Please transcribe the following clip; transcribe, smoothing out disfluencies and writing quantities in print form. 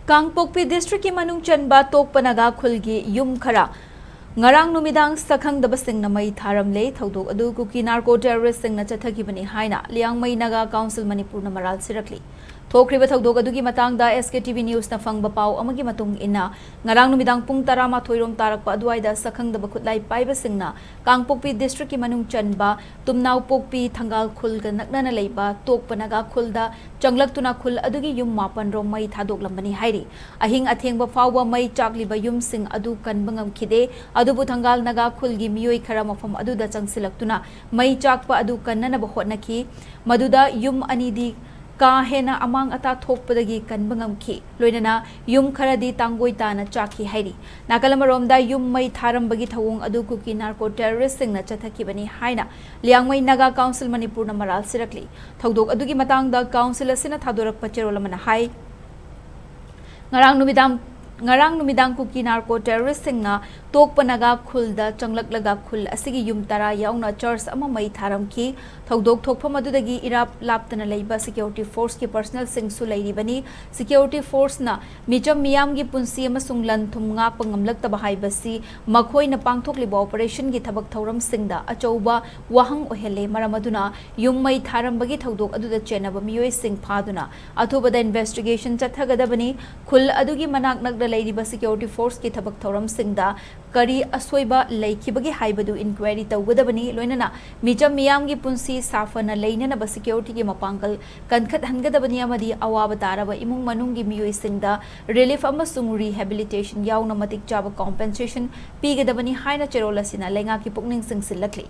Kangpokpi district ki manung chanba Tokpa Naga Khul gi yum Khara Ngarang Numidang Sakhangdaba Shingna mai Tharamle thodok adu kuki narco terrorist Shingna chathakibani haina liang mai Naga Council Manipur na maral sirakli thokriba thodok adu gi matangda SKTV news na fangba pau amagi matung ina Ngarang Numidang pung 12 rom tarakpa aduaida Sakhangdaba khutlai paiba Shingna Kangpokpi district ki manung chanba tumnau pokpi thangal khul ga naknana leiba Tokpa Naga Khulda changlak khul adugi yum mapan rom mai thadok lambani hairi ahing athengba fawba mai chakliba yum sing adu kan bangam khide adubu thangal Naga Khul gi miyoi khara mafam aduda changsilaktuna mai chakpa adu kannana ba hotnaki maduda yum anidi ka hena amang ata thokpadagi kanbangam ki loinana yum kharadi tangoi tana chaki hairi nakalamaromda yum mai tharambagi thawung adu kuki narco terrorist singna chathakibani haina liangmai Naga Council Manipur na maral sirakli thodok adugi matangda council asina thadorak pacherolamana hai Ngarang Numidang kuki narco terrorist singna Tokpa Naga Khulda changlak khul asigi yum tara yauna church ama mai tharam ki thodok thokpa madudagi irap laptana leiba security force ki personal sing su leiribani security force na mijam miyam gi punsi ama sunglan thumnga pangamlak tabahai basi makhoi na pangthokliba operation gi thabak thoram singda achouba wahang ohele maramaduna yum mai tharam bagi thodok aduda chenaba miyoi sing phaduna athubada investigation chathagadabani khul adugi manak nagda leiriba security force ki thabak thoram singda kari asoiba leikibagi haibadu inquiry tawgadabani loinana mijam miyam gi punsi safana leinana ba security gi mapangal kankhat hangadabani amadi awaba taraba imung manung gi miyoi singda relief amasung rehabilitation yauna matik chaba compensation pigadabani haina cherola sina lenga ki pukning singsilakli